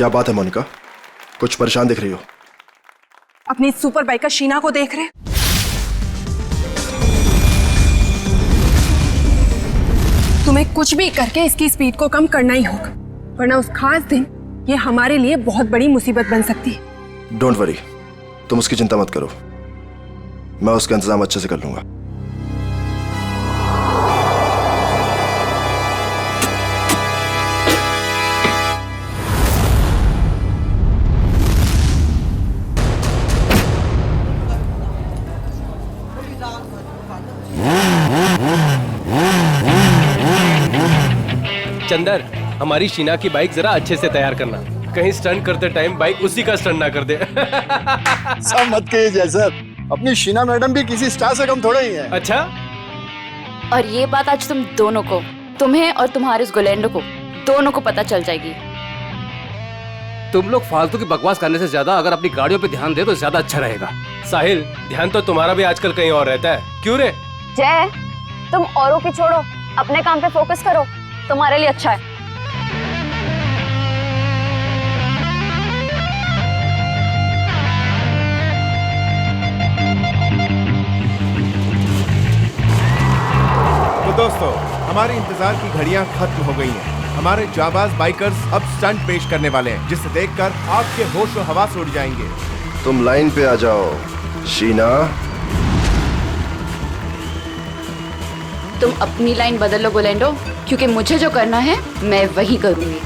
क्या बात है मोनिका, कुछ परेशान दिख रही हो? अपनी सुपर बाइकर शीना को देख रहे? तुम्हें कुछ भी करके इसकी स्पीड को कम करना ही होगा, वरना उस खास दिन ये हमारे लिए बहुत बड़ी मुसीबत बन सकती है। डोंट वरी, तुम उसकी चिंता मत करो, मैं उसका इंतजाम अच्छे से कर लूंगा। चंदर, हमारी शीना की बाइक जरा अच्छे से तैयार करना, कहीं स्टंट करते टाइम बाइक उसी का स्टंट ना कर दे। सब मत कहिए सर, अपनी शीना मैडम भी किसी स्टार से कम थोड़े ही है। अच्छा, और ये बात आज तुम दोनों को, तुम्हें और तुम्हारे उस गोलैंडो को, दोनों को पता चल जाएगी। तुम लोग फालतू की बकवास करने से ज्यादा अगर अपनी गाड़ियों पे ध्यान दे तो ज्यादा अच्छा रहेगा। साहिल, ध्यान तो तुम्हारा भी आजकल कहीं और रहता है, क्यों रे? जय, तुम औरों की छोड़ो, अपने काम पे फोकस करो, तुम्हारे लिए अच्छा है। तो दोस्तों, हमारे इंतजार की घड़ियां खत्म हो गई हैं। हमारे जाबाज बाइकर्स अब स्टंट पेश करने वाले हैं, जिसे देखकर आपके होश और हवास उड़ जाएंगे। तुम लाइन पे आ जाओ शीना। तुम अपनी लाइन बदल लो गोलैंडो, क्योंकि मुझे जो करना है मैं वही करूंगी।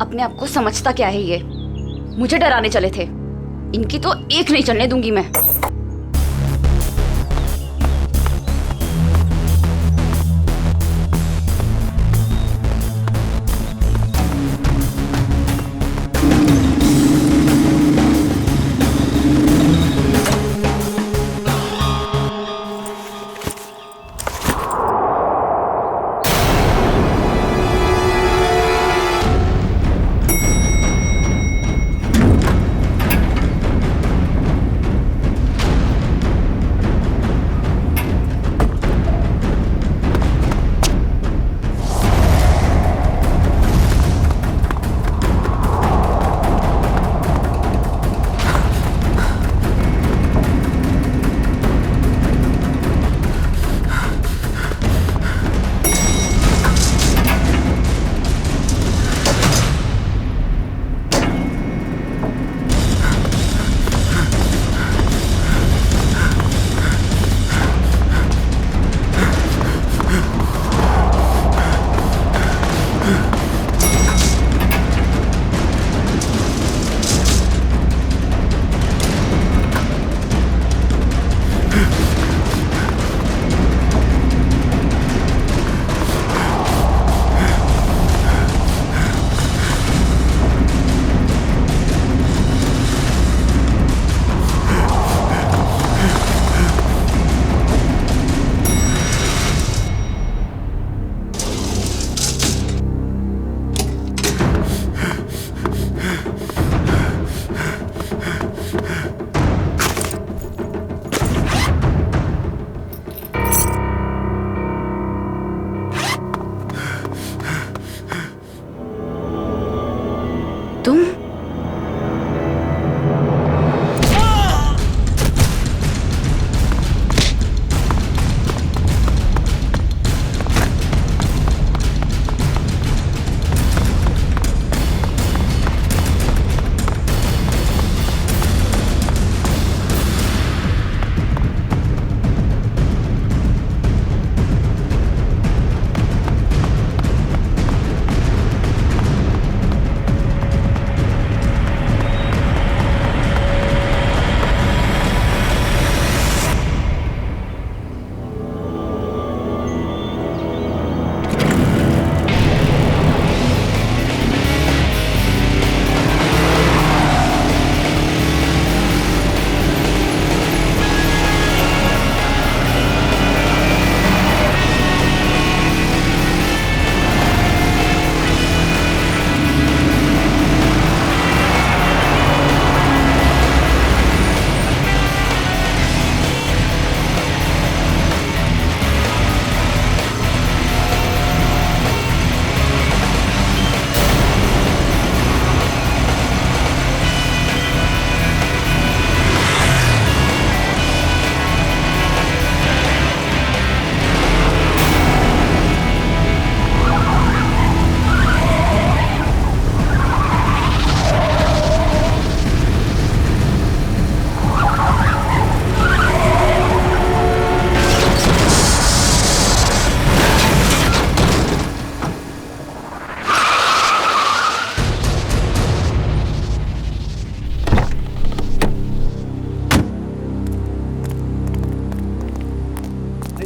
अपने आप को समझता क्या है ये? मुझे डराने चले थे, इनकी तो एक नहीं चलने दूंगी मैं।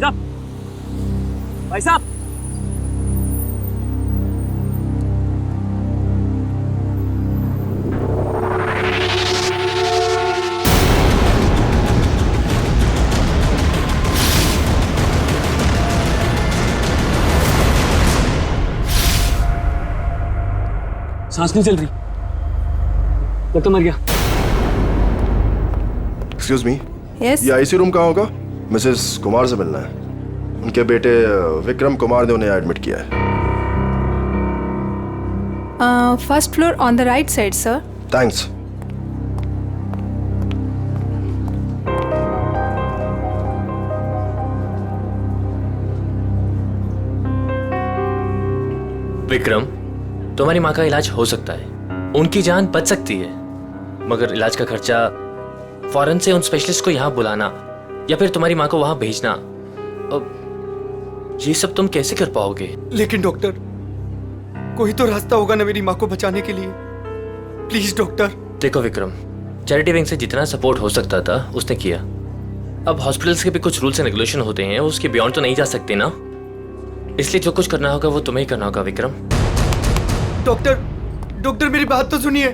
भाई साहब सांस नहीं चल रही, लगता मर गया। एक्सक्यूज मी, यस ये आईसी रूम कहाँ होगा? मिसेस कुमार से मिलना है। उनके बेटे विक्रम कुमार ने उन्हें एडमिट किया है। First floor on the right side sir. Thanks. Vikram, तुम्हारी माँ का इलाज हो सकता है, उनकी जान बच सकती है, मगर इलाज का खर्चा फौरन से उन स्पेशलिस्ट को यहाँ बुलाना या फिर तुम्हारी माँ को वहाँ भेजना, अब ये सब तुम कैसे कर पाओगे? लेकिन डॉक्टर, कोई तो रास्ता होगा ना मेरी माँ को बचाने के लिए। Please doctor. देखो विक्रम, चैरिटी विंग से जितना सपोर्ट हो सकता था उसने किया। अब हॉस्पिटल्स के भी कुछ रूल्स एंड रेगुलेशन होते हैं, उसके बियॉन्ड तो नहीं जा सकते ना, इसलिए जो कुछ करना होगा वो तुम्हें ही करना होगा विक्रम। डॉक्टर मेरी बात तो सुनिए।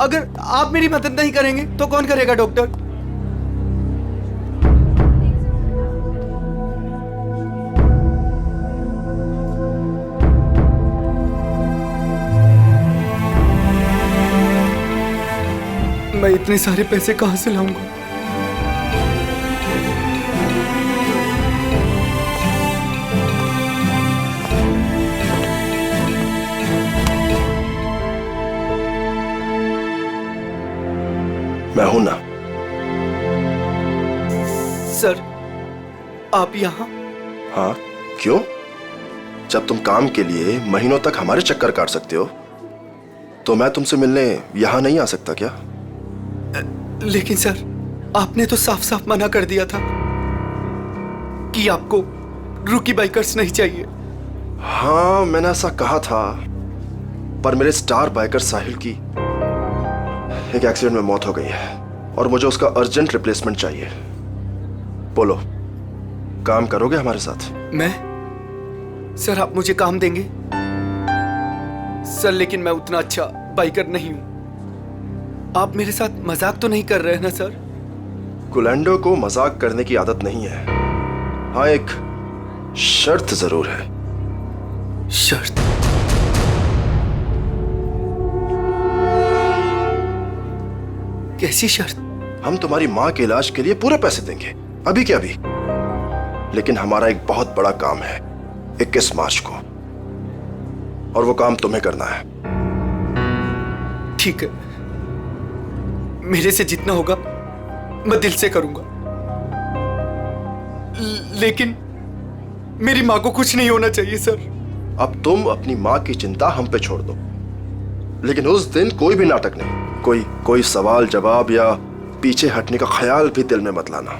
अगर आप मेरी मदद नहीं करेंगे तो कौन करेगा डॉक्टर? मैं इतने सारे पैसे कहां से लाऊंगा? मैं हूं ना। सर, आप यहाँ? हाँ, क्यों? जब तुम काम के लिए महीनों तक हमारे चक्कर काट सकते हो तो मैं तुमसे मिलने यहां नहीं आ सकता क्या? लेकिन सर, आपने तो साफ साफ मना कर दिया था कि आपको रूकी बाइकर्स नहीं चाहिए। हाँ, मैंने ऐसा कहा था, पर मेरे स्टार बाइकर साहिल की एक एक्सीडेंट में मौत हो गई है और मुझे उसका अर्जेंट रिप्लेसमेंट चाहिए। बोलो, काम करोगे हमारे साथ? मैं? सर, आप मुझे काम देंगे? सर, लेकिन मैं उतना अच्छा बाइकर नहीं हूं। आप मेरे साथ मजाक तो नहीं कर रहे हैं ना सर? गुलैंडो को मजाक करने की आदत नहीं है। हाँ, एक शर्त जरूर है। शर्त? कैसी शर्त? हम तुम्हारी माँ के इलाज के लिए पूरे पैसे देंगे, अभी के अभी। लेकिन हमारा एक बहुत बड़ा काम है 21 मार्च को, और वो काम तुम्हें करना है। ठीक है, मेरे से जितना होगा मैं दिल से करूंगा, लेकिन मेरी माँ को कुछ नहीं होना चाहिए सर। अब तुम अपनी माँ की चिंता हम पे छोड़ दो, लेकिन उस दिन कोई भी नाटक नहीं, कोई सवाल जवाब या पीछे हटने का ख्याल भी दिल में मत लाना।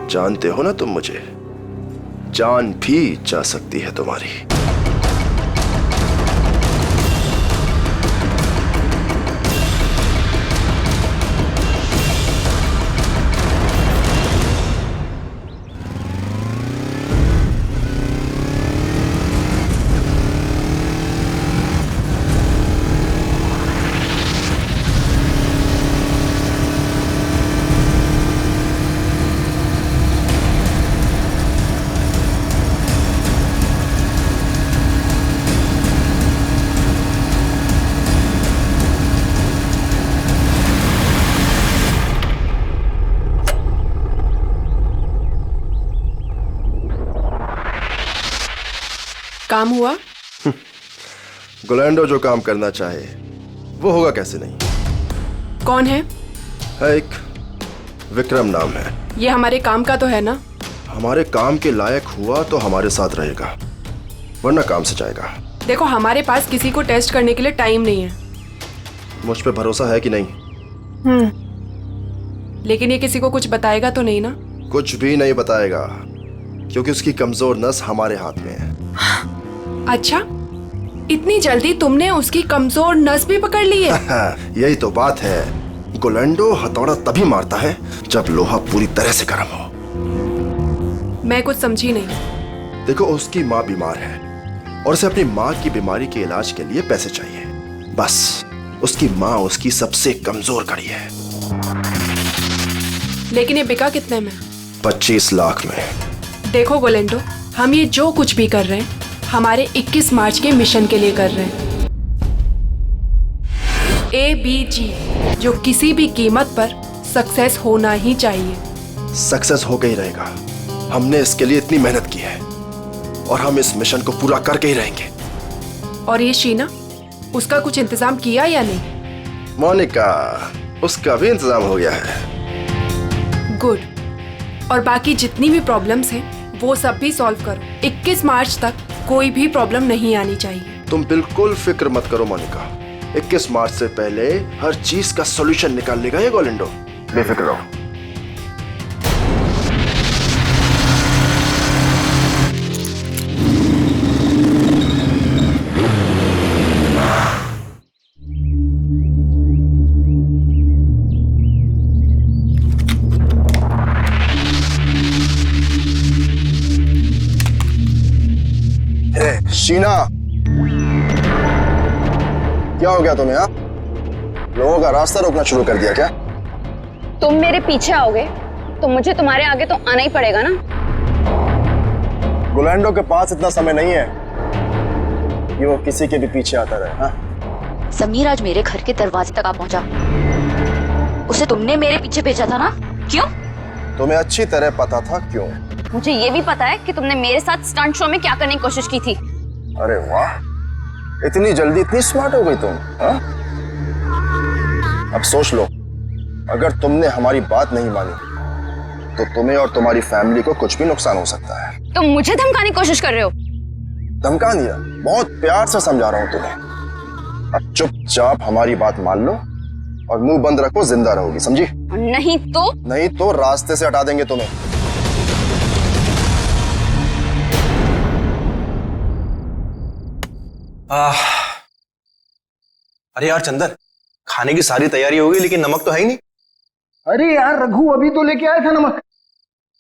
जानते हो ना तुम मुझे, जान भी जा सकती है तुम्हारी। काम हुआ? गुलैंडो जो काम करना चाहे वो होगा कैसे नहीं। कौन है? एक विक्रम नाम है। ये हमारे काम का तो है ना? हमारे काम के लायक हुआ तो हमारे साथ रहेगा, वरना काम से जाएगा। देखो, हमारे पास किसी को टेस्ट करने के लिए टाइम नहीं है। मुझ पे भरोसा है कि नहीं? लेकिन ये किसी को कुछ बताएगा तो नहीं ना? कुछ भी नहीं बताएगा, क्योंकि उसकी कमजोर नस हमारे हाथ में है। अच्छा, इतनी जल्दी तुमने उसकी कमजोर नस भी पकड़ ली है? यही तो बात है। गुलैंडो हथौड़ा तभी मारता है जब लोहा पूरी तरह से गर्म हो। मैं कुछ समझी नहीं। देखो, उसकी माँ बीमार है और उसे अपनी माँ की बीमारी के इलाज के लिए पैसे चाहिए। बस उसकी माँ उसकी सबसे कमजोर कड़ी है। लेकिन ये बिका कितने में? 25 लाख में। देखो गोलेंडो, हम ये जो कुछ भी कर रहे हैं हमारे 21 मार्च के मिशन के लिए कर रहे हैं। ABG, जो किसी भी कीमत पर सक्सेस होना ही चाहिए। सक्सेस होकर ही रहेगा। हमने इसके लिए इतनी मेहनत की है और हम इस मिशन को पूरा करके ही रहेंगे। और ये शीना, उसका कुछ इंतजाम किया या नहीं? मोनिका, उसका भी इंतजाम हो गया है। गुड। और बाकी जितनी भी प्रॉब्लम्स हैं वो सब भी सॉल्व करो। 21 मार्च तक कोई भी प्रॉब्लम नहीं आनी चाहिए। तुम बिल्कुल फिक्र मत करो मोनिका, 21 मार्च से पहले हर चीज का सॉल्यूशन निकाल लेगा ये गोलेंडो। बेफिक्र रहो। शीना, क्या हो गया तुम्हें? लोगों का रास्ता रोकना शुरू कर दिया क्या? तुम मेरे पीछे आओगे तो मुझे तुम्हारे आगे तो आना ही पड़ेगा ना। गोलेंडो के पास इतना समय नहीं है कि वो किसी के भी पीछे आता रहे। हाँ? समीर आज मेरे घर के दरवाजे तक आ पहुंचा। उसे तुमने मेरे पीछे भेजा था ना? क्यों? तुम्हें अच्छी तरह पता था क्यों। मुझे ये भी पता है कि तुमने मेरे साथ स्टंट शो में क्या करने की कोशिश की थी। अरे वाह, इतनी जल्दी इतनी स्मार्ट हो गई तुम। हाँ? अब सोच लो, अगर तुमने हमारी बात नहीं मानी तो तुम्हें और तुम्हारी फैमिली को कुछ भी नुकसान हो सकता है। तुम मुझे धमकाने की कोशिश कर रहे हो? धमका दिया? बहुत प्यार से समझा रहा हूं तुम्हें। अब चुपचाप हमारी बात मान लो और मुंह बंद रखो, जिंदा रहोगी, समझी? नहीं तो रास्ते से हटा देंगे तुम्हें। अरे यार चंदन, खाने की सारी तैयारी हो गई लेकिन नमक तो है ही नहीं। अरे यार रघु, अभी तो लेके आया था नमक।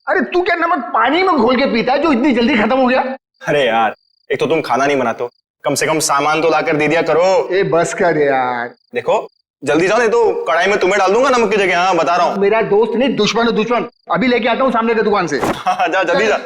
अरे तू क्या नमक पानी में घोल के पीता है जो इतनी जल्दी खत्म हो गया? अरे यार, एक तो तुम खाना नहीं बनाते हो, कम से कम सामान तो लाकर दे दिया करो। ए बस कर यार। देखो जल्दी जाओ, नहीं तो कढ़ाई में तुम्हें डाल दूंगा नमक की जगह। हाँ बता रहा हूँ। मेरा दोस्त नहीं, दुश्मन है दुश्मन। अभी लेके आता हूँ सामने की दुकान से। हाँ जा जल्दी जा।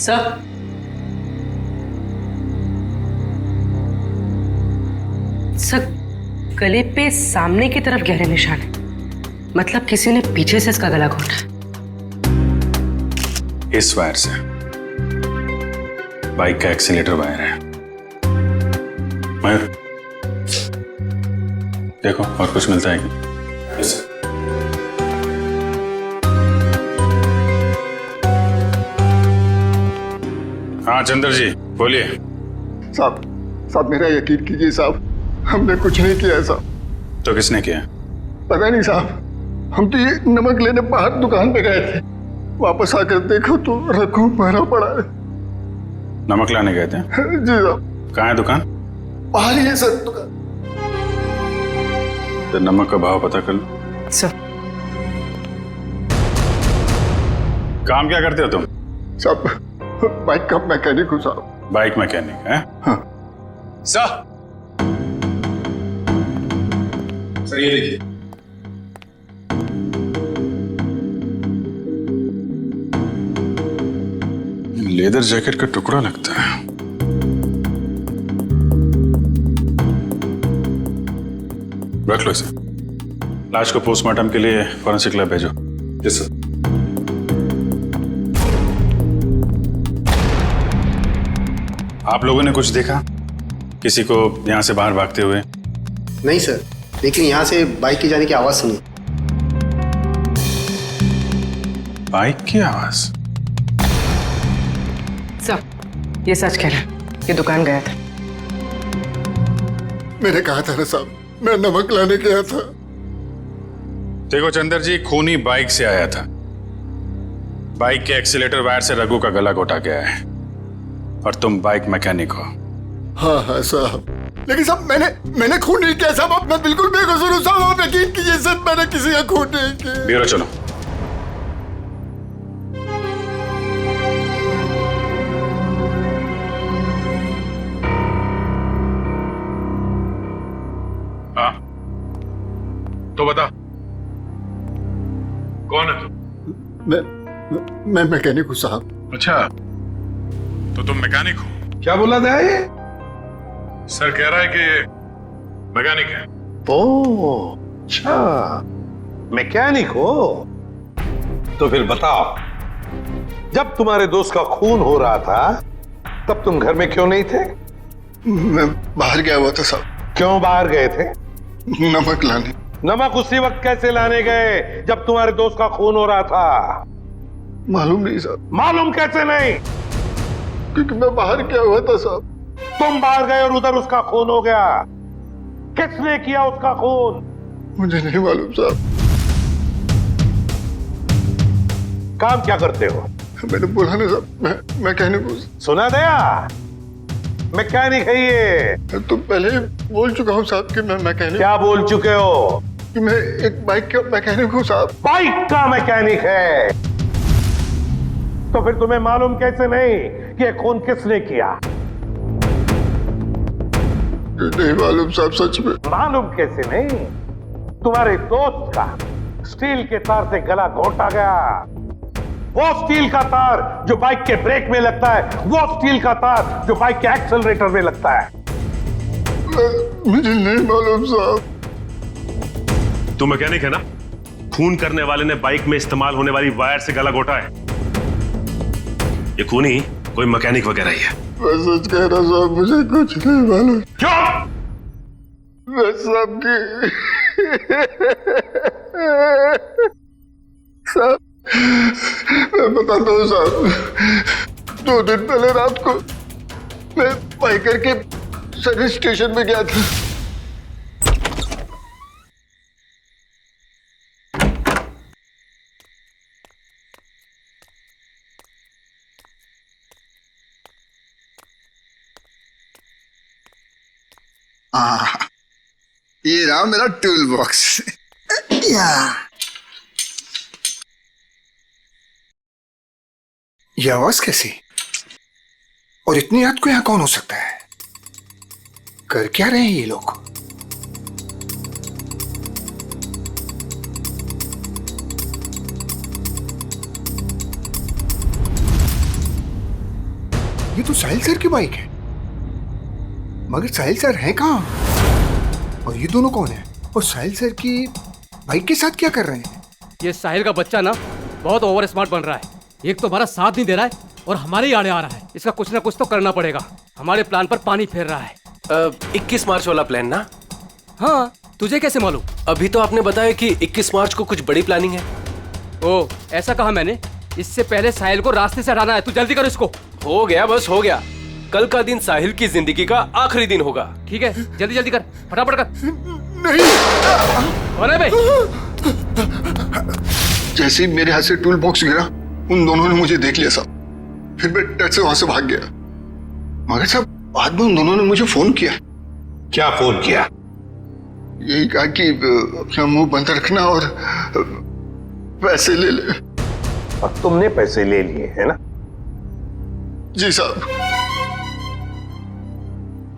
सर, सर गले पे सामने की तरफ गहरे निशान है। मतलब किसी ने पीछे से इसका गला घोटा। इस वायर से बाइक का एक्सीलेटर वायर है। मयूर देखो और कुछ मिलता है क्या? yes. हाँ चंद्र जी बोलिए। साहब मेरा यकीन कीजिए साहब, हमने कुछ नहीं किया साहब। तो किसने किया? पता नहीं साहब, हम तो ये नमक लेने बाहर दुकान पे गए थे, वापस आकर देखो तो रघु मरा पड़ा है। नमक लाने गए थे? जी साहब। कहाँ है दुकान? बाहर ही है सर दुकान। तो नमक का भाव पता कर लो। सर काम क्या करते हो तुम? साहब बाइक का मैकेनिक हूँ साहब। बाइक मैकेनिक है? हाँ। सर ये देखिए, लेदर जैकेट का टुकड़ा लगता है। रख लो इसे। लाश को पोस्टमार्टम के लिए फॉरेंसिक लैब भेजो। Yes sir. आप लोगों ने कुछ देखा किसी को यहां से बाहर भागते हुए? नहीं सर, लेकिन यहाँ से बाइक की जाने की आवाज सुनी। बाइक की आवाज? सर ये सच कह रहा है, ये दुकान गया था। मैंने कहा था ना साहब, मैं नमक लाने गया था। देखो चंद्र जी, खूनी बाइक से आया था। बाइक के एक्सीलेटर वायर से रघु का गला घोटा गया है और तुम बाइक मैकेनिक हो। हाँ साहब, लेकिन साहब मैंने खून नहीं किया साहब, मैं बिल्कुल बेकसूर हूँ साहब, आप यकीन कीजिए सर, मैंने किसी का खून नहीं किया। ब्यूरो चलो। हाँ तो बता, कौन है तू? मैं मैकेनिक हूँ साहब। अच्छा, तो तुम मैकेनिक हो? क्या बोला था ये? सर कह रहा है कि मैकेनिक है। ओह अच्छा, मैकेनिक हो? तो फिर बताओ, जब तुम्हारे दोस्त का खून हो रहा था तब तुम घर में क्यों नहीं थे? मैं बाहर गया हुआ था साहब। क्यों बाहर गए थे? नमक लाने। नमक उसी वक्त कैसे लाने गए जब तुम्हारे दोस्त का खून हो रहा था? मालूम नहीं साहब। मालूम कैसे नहीं? क्योंकि मैं बाहर गया हुआ था साहब। तुम बाहर गए और उधर उसका खून हो गया। किसने किया उसका खून? मुझे नहीं मालूम साहब। काम क्या करते हो? मैंने बोला ना साहब, मैं मैकेनिक हूँ। सुना दिया? मैकेनिक है ये। तो पहले बोल चुका हूँ साहब कि मैं मैकेनिक। क्या बोल चुके हो? कि मैं एक बाइक का मैकेनिक हूँ साहब। बाइक का मैकेनिक है? तो फिर तुम्हें मालूम कैसे नहीं कि ये खून किसने किया? नहीं मालूम साहब, सच में। मालूम कैसे नहीं? तुम्हारे दोस्त का स्टील के तार से गला घोटा गया। वो स्टील का तार जो बाइक के ब्रेक में लगता है, वो स्टील का तार जो बाइक के एक्सेलरेटर में लगता है। मुझे नहीं मालूम साहब। तू मैकेनिक है ना? खून करने वाले ने बाइक में इस्तेमाल होने वाली वायर से गला घोटा है। ये खूनी कोई मैकेनिक वगैरह ही है। मैं सच कह रहा साहब, मुझे कुछ नहीं मालूम। क्यों? मैं सबकी साहब, मैं बताता हूँ साहब। 2 दिन पहले रात को मैं बाइकर के सर्विस स्टेशन में गया था। ये रहा मेरा टूल बॉक्स। ये आवाज कैसी? और इतनी रात को यहाँ कौन हो सकता है? कर क्या रहे हैं ये लोग? ये तो साहिल सर की बाइक है, मगर साहिल सर हैं कहाँ? और ये दोनों कौन है? और साहिल सर की बाइक के साथ क्या कर रहे हैं? ये साहिल का बच्चा ना बहुत ओवर स्मार्ट बन रहा है। एक तो हमारा साथ नहीं दे रहा है और हमारे ही आड़े आ रहा है। इसका कुछ ना कुछ तो करना पड़ेगा। हमारे प्लान पर पानी फेर रहा है। 21 मार्च वाला प्लान ना? हाँ, तुझे कैसे मालूम? अभी तो आपने बताया कि 21 मार्च को कुछ बड़ी प्लानिंग है। ओ, ऐसा कहा मैंने। इससे पहले साहिल को रास्ते से हटाना है। तू जल्दी कर इसको। हो गया, बस हो गया। कल का दिन साहिल की जिंदगी का आखिरी दिन होगा। ठीक है, जल्दी जल्दी कर, फटाफट कर। नहीं। अरे भाई, जैसे ही मेरे हाथ से टूल बॉक्स गिरा, उन दोनों ने मुझे देख लिया साहब। फिर मैं डर से वहां से भाग गया। मगर साहब बाद में उन दोनों ने मुझे फोन किया। क्या फोन किया? यही कहा कि अपना मुंह बंद रखना और पैसे ले ले। और तुमने पैसे ले लिए है ना? जी साहब।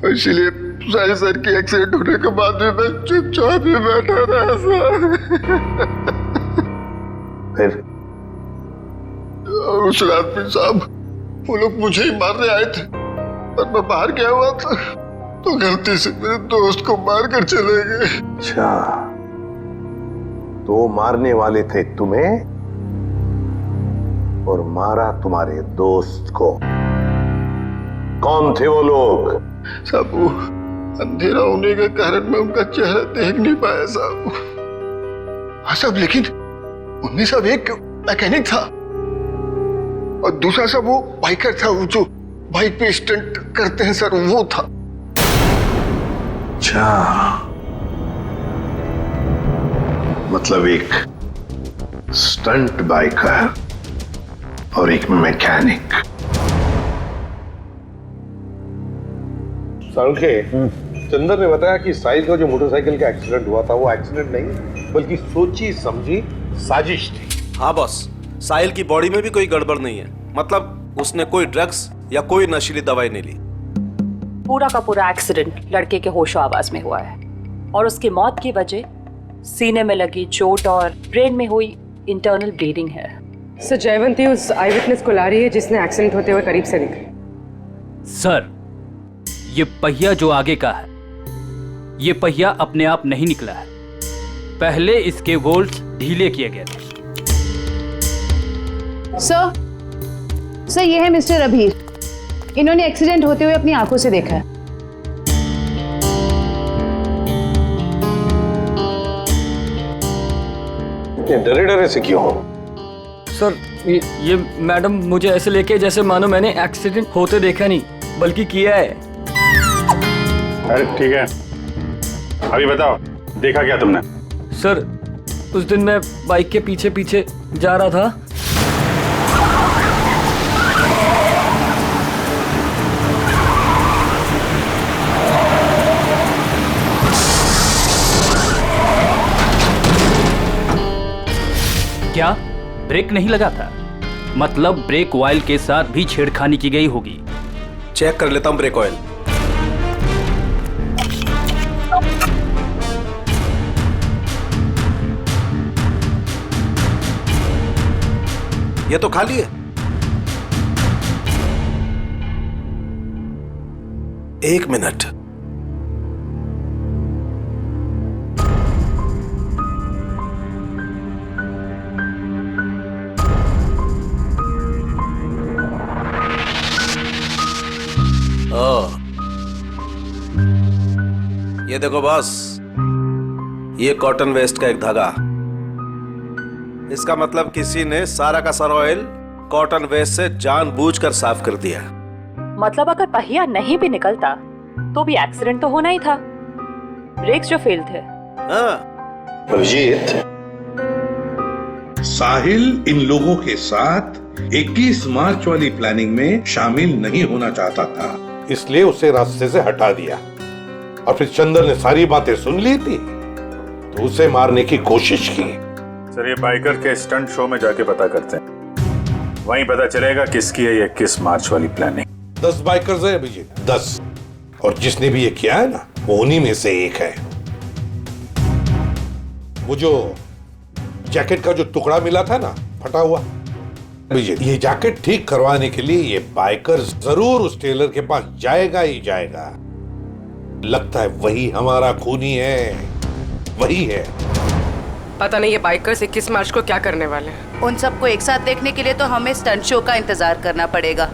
इसीलिए साहिल सर की एक्सीडेंट होने के बाद भी मैं चुपचाप ही बैठा रहा सर। फिर उस रात में साहब वो लोग मुझे ही मारने आए थे, और मैं बाहर गया हुआ था तो गलती से मेरे दोस्त को मार कर चले गए। अच्छा, तो मारने वाले थे तुम्हें और मारा तुम्हारे दोस्त को। कौन थे वो लोग? साहब वो अंधेरा होने के कारण मैं उनका चेहरा देख नहीं पाया साहब। हाँ साहब, लेकिन उनमें सब एक मैकेनिक था और दूसरा सब वो बाइकर था, वो जो बाइक पे स्टंट करते हैं सर, वो था। अच्छा, मतलब एक स्टंट बाइकर और एक मैकेनिक। सालके, चंदर ने बताया कि साहिल का जो मोटरसाइकिल का एक्सीडेंट हुआ था वो एक्सीडेंट नहीं बल्कि सोची समझी साजिश थी। हाँ बॉस, साहिल की बॉडी में भी कोई गड़बड़ नहीं है। मतलब उसने कोई ड्रग्स या कोई नशीली दवाई नहीं ली। पूरा का पूरा एक्सीडेंट लड़के के होशो आवाज में हुआ है और उसकी मौत की वजह सीने में लगी चोट और ब्रेन में हुई इंटरनल ब्लीडिंग है। सर जयवंती उस आई विटनेस को ला रही है जिसने एक्सीडेंट होते हुए करीब से दिखा। सर ये पहिया जो आगे का है, ये पहिया अपने आप नहीं निकला है, पहले इसके बोल्ट्स ढीले किए गए थे। सर ये है मिस्टर अभीर। इन्होंने एक्सीडेंट होते हुए अपनी आंखों से देखा है। डरे डरे से क्यों हो? सर ये मैडम मुझे ऐसे लेके जैसे मानो मैंने एक्सीडेंट होते देखा नहीं बल्कि किया है। अरे ठीक है, अभी बताओ देखा क्या तुमने? सर उस दिन मैं बाइक के पीछे पीछे जा रहा था। क्या ब्रेक नहीं लगा था? मतलब ब्रेक ऑयल के साथ भी छेड़खानी की गई होगी। चेक कर लेता हूं ब्रेक ऑयल। ये तो खाली है। एक मिनट, ये देखो बॉस, ये कॉटन वेस्ट का एक धागा। इसका मतलब किसी ने सारा का सारा ऑयल कॉटन वेस्ट से जानबूझकर साफ कर दिया। मतलब अगर पहिया नहीं भी निकलता तो भी एक्सीडेंट तो होना ही था। ब्रेक्स जो फेल थे। अभिजीत, साहिल इन लोगों के साथ 21 मार्च वाली प्लानिंग में शामिल नहीं होना चाहता था, इसलिए उसे रास्ते से हटा दिया और फिर चंदर ने सारी बातें सुन ली थी तो उसे मारने की कोशिश की। सर ये बाइकर के स्टंट शो में जाके पता करते हैं, वहीं पता चलेगा किसकी है ये 21 मार्च वाली प्लानिंग। 10 बाइकर्स है अभिजीत, 10, और जिसने भी ये किया है ना वो उन्हीं में से एक है। वो जो जैकेट का जो टुकड़ा मिला था ना फटा हुआ, अभिजीत ये जैकेट ठीक करवाने के लिए ये बाइकर जरूर उस टेलर के पास जाएगा ही जाएगा। लगता है वही हमारा खूनी है, वही है। पता नहीं ये बाइकर्स 21 मार्च को क्या करने वाले हैं। उन सबको एक साथ देखने के लिए तो हमें स्टंट शो का इंतजार करना पड़ेगा।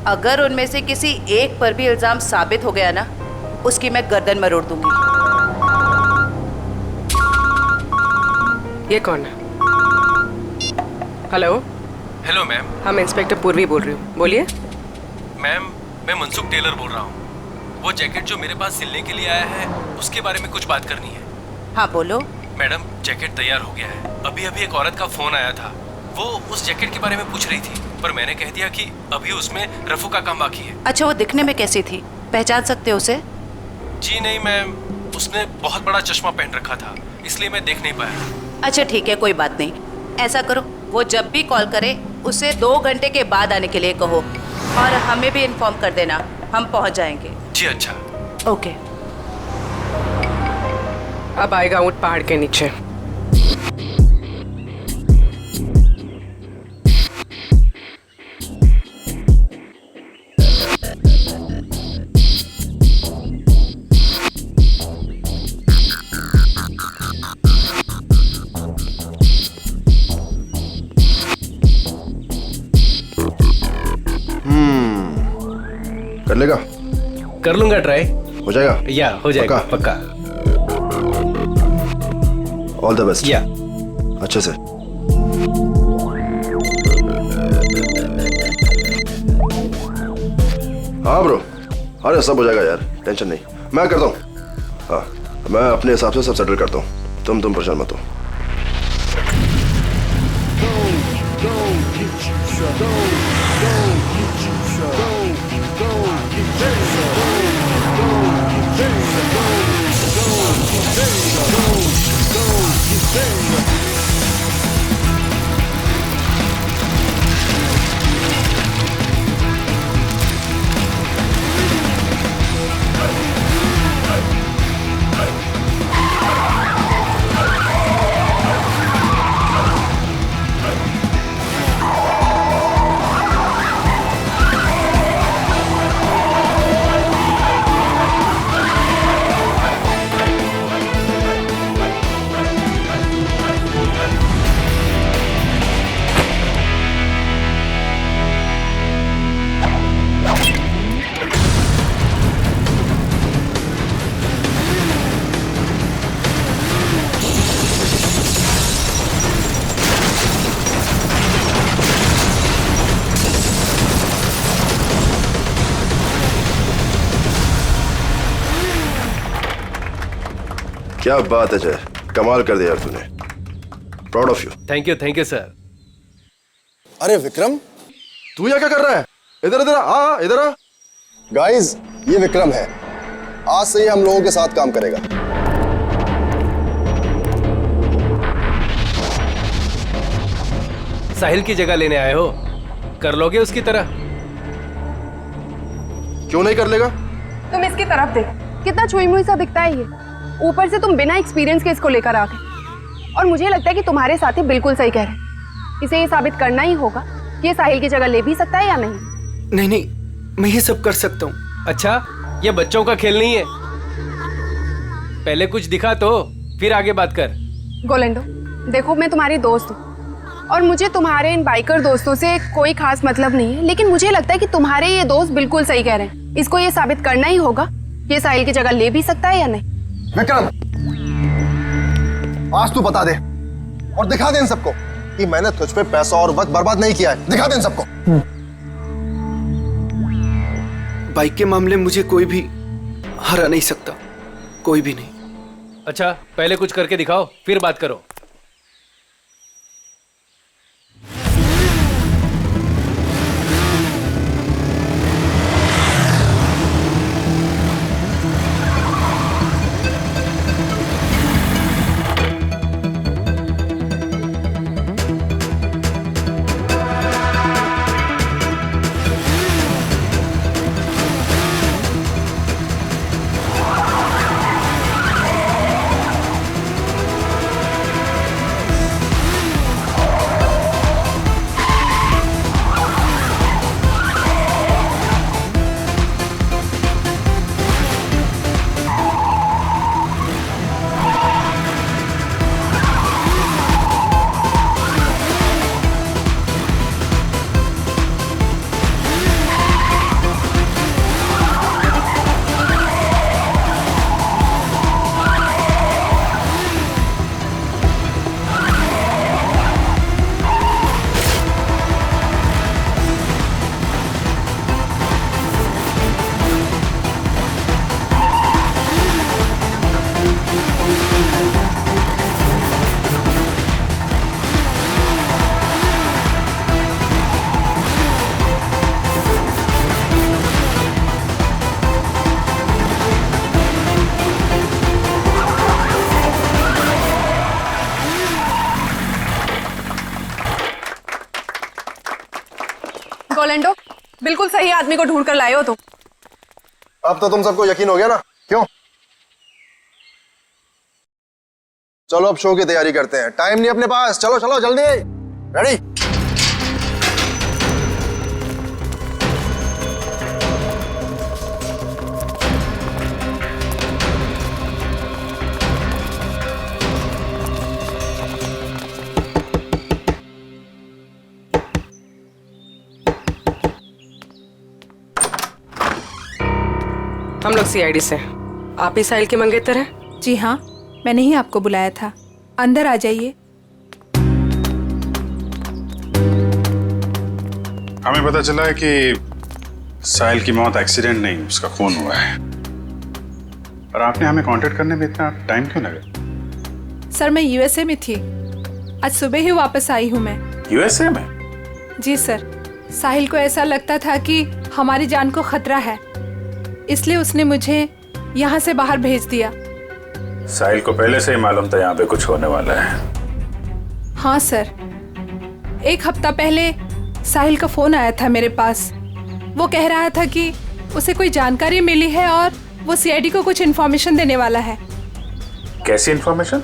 अगर उनमें से किसी एक पर भी इल्जाम साबित हो गया ना, उसकी मैं गर्दन मरोड़ दूंगी। ये कौन है? हेलो। Hello ma'am. हम इंस्पेक्टर पूर्वी बोल रही हूँ, बोलिए। मैम, मैं मनसुख टेलर बोल रहा हूँ। वो जैकेट जो मेरे पास सिलने के लिए आया है, उसके बारे में कुछ बात करनी है। हाँ बोलो। मैडम, जैकेट तैयार हो गया है। अभी अभी एक औरत का फोन आया था, वो उस जैकेट के बारे में पूछ रही थी, पर मैंने कह दिया कि अभी उसमें रफू का काम बाकी है। अच्छा, वो दिखने में कैसी थी, पहचान सकते हो उसे? जी नहीं मैम, उसने बहुत बड़ा चश्मा पहन रखा था, इसलिए मैं देख नहीं पाया। अच्छा ठीक है, कोई बात नहीं। ऐसा करो, वो जब भी कॉल करे उसे 2 घंटे के बाद आने के लिए कहो, और हमें भी इन्फॉर्म कर देना, हम पहुंच जाएंगे। जी अच्छा। ओके। अब आएगा ऊंट पहाड़ के नीचे। कर लेगा? कर लूंगा ट्राई। हो जाएगा? या हो जाएगा पक्का। All the best. या अच्छे से। हाँ ब्रो, अरे सब हो जाएगा यार, टेंशन नहीं, मैं करता हूँ। हाँ, मैं अपने हिसाब से सब सेटल करता हूँ, तुम परेशान मत हो। क्या बात है जय, कमाल कर दिया यार तूने, proud of you. Thank you sir. अरे विक्रम, तू यहाँ क्या कर रहा है? इधर इधर आ, इधर आ। गाइस, ये विक्रम है, आज से ये हम लोगों के साथ काम करेगा। साहिल की जगह लेने आए हो, कर लोगे उसकी तरह? क्यों नहीं कर लेगा? तुम इसकी तरफ देखो, कितना छुई मुई सा दिखता है ये। ऊपर से तुम बिना एक्सपीरियंस के इसको लेकर आ गए, और मुझे लगता है कि तुम्हारे साथी बिल्कुल सही कह रहे हैं। इसे ये साबित करना ही होगा कि ये साहिल की जगह ले भी सकता है या नहीं। नहीं नहीं, मैं ये सब कर सकता हूँ। अच्छा, ये बच्चों का खेल नहीं है, पहले कुछ दिखा तो फिर आगे बात कर। गोलेंडो, देखो मैं तुम्हारी दोस्त हूँ और मुझे तुम्हारे इन बाइकर दोस्तों से कोई खास मतलब नहीं है, लेकिन मुझे लगता है कि तुम्हारे ये दोस्त बिल्कुल सही कह रहे हैं। इसको ये साबित करना ही होगा कि ये साहिल की जगह ले भी सकता है या नहीं। विक्रम, आज तू बता दे और दिखा दे इन सबको कि मैंने तुझ पे पैसा और वक्त बर्बाद नहीं किया है। दिखा दे इन सबको। बाइक के मामले में मुझे कोई भी हरा नहीं सकता, कोई भी नहीं। अच्छा, पहले कुछ करके दिखाओ फिर बात करो। बिल्कुल सही आदमी को ढूंढ कर लाए हो तुम। अब तो तुम सबको यकीन हो गया ना, क्यों? चलो अब शो की तैयारी करते हैं, टाइम नहीं अपने पास। चलो चलो जल्दी, रेडी? हम लोग सीआईडी से। आप ही साहिल के मंगेतर हैं? जी हाँ, मैंने ही आपको बुलाया था। अंदर आ जाइए। हमें पता चला है कि साहिल की मौत एक्सीडेंट नहीं, उसका खून हुआ है। और आपने हमें कांटेक्ट करने में इतना टाइम क्यों लगा? सर मैं यूएसए में थी, आज सुबह ही वापस आई हूँ मैं। यूएसए में? जी सर, साहिल को ऐसा लगता था कि हमारी जान को खतरा है, इसलिए उसने मुझे यहाँ से बाहर भेज दिया। साहिल को पहले से ही मालूम था यहाँ पे कुछ होने वाला है? हाँ सर, 1 हफ्ता पहले साहिल का फोन आया था मेरे पास। वो कह रहा था कि उसे कोई जानकारी मिली है और वो सीआईडी को कुछ इन्फॉर्मेशन देने वाला है। कैसी इन्फॉर्मेशन?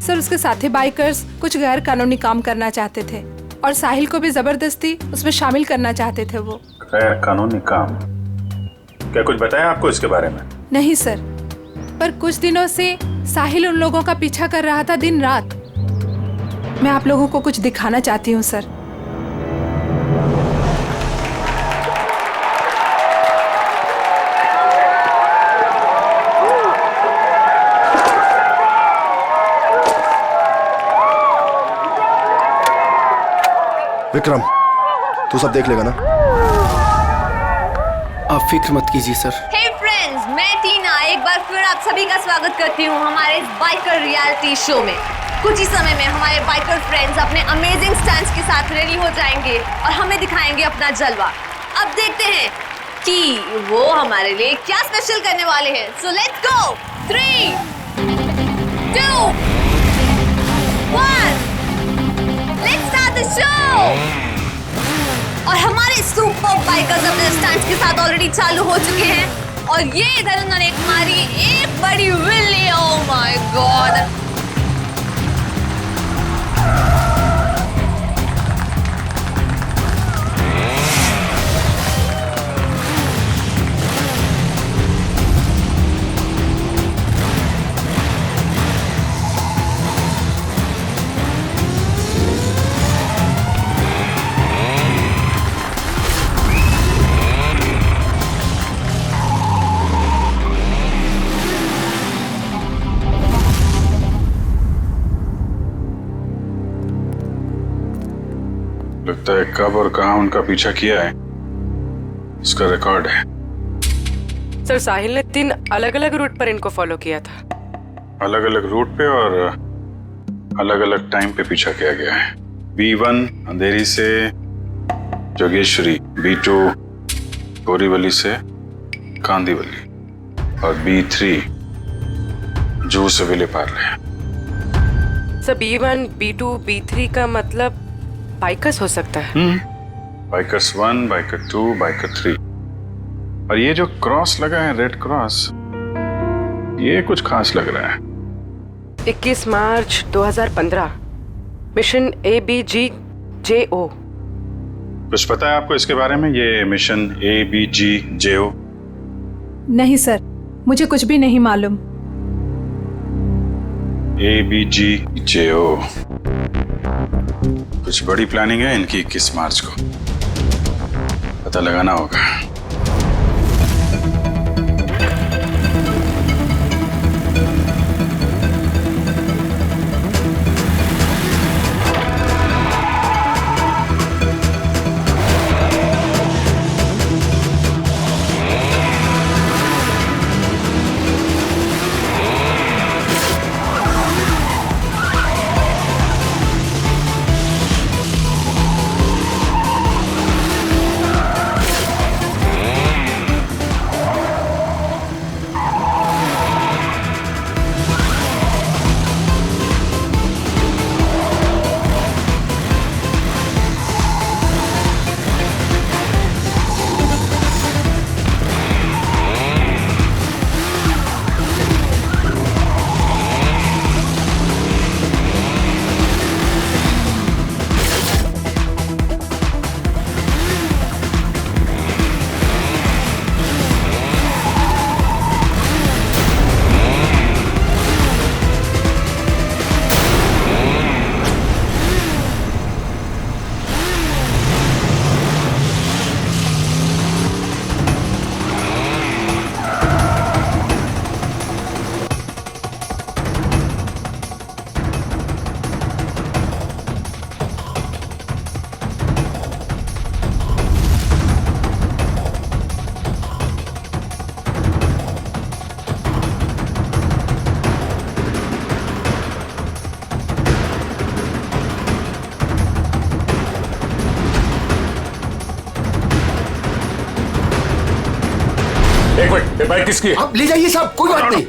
सर उसके साथी बाइकर्स कुछ गैर कानूनी काम करना चाहते थे और साहिल को भी जबरदस्ती उसमें शामिल करना चाहते थे। वो गैर कानूनी काम? क्या कुछ बताया आपको इसके बारे में? नहीं सर, पर कुछ दिनों से साहिल उन लोगों का पीछा कर रहा था दिन रात। मैं आप लोगों को कुछ दिखाना चाहती हूँ सर। विक्रम, तू सब देख लेगा ना? आप फिक्र मत कीजिए सर। हे फ्रेंड्स, मैं टीना एक बार फिर आप सभी का स्वागत करती हूँ हमारे इस बाइकर रियलिटी शो में। कुछ ही समय में हमारे बाइकर फ्रेंड्स अपने अमेजिंग स्टंट्स के साथ रेडी हो जाएंगे और हमें दिखाएंगे अपना जलवा। अब देखते हैं कि वो हमारे लिए क्या स्पेशल करने वाले हैं। So let's go. 3, 2, 1, let's start the show. और हमारे सुपर बाइकर्स अपने स्टंट्स के साथ ऑलरेडी चालू हो चुके हैं और ये इधर उन्होंने मारी एक बड़ी विल्ली। Oh my God! लगता है कब और कहां उनका पीछा किया है इसका रिकॉर्ड है। सर साहिल ने 3 अलग अलग रूट पर इनको फॉलो किया था। अलग अलग रूट पे और अलग अलग टाइम पे पीछा किया गया है। B1 अंधेरी से जोगेश्वरी, B2 बोरीवली से कांदीवली और B3 जू से Vile Parle. Sir B1, B2, B3 का मतलब बाइकर्स हो सकता है। Bikers 1, biker 2, biker 3। और ये जो क्रॉस लगा है, रेड क्रॉस, ये कुछ खास लग रहा है। 21 मार्च 2015, मिशन ABGJO। कुछ पता है आपको इसके बारे में? ये मिशन ABGJO? नहीं सर, मुझे कुछ भी नहीं मालूम। ABGJO कुछ बड़ी प्लानिंग है इनकी। 21 मार्च को पता लगाना होगा। एक मिनट, ये बाइक किसकी है? आप ले जाइए साहब, कोई बात नहीं।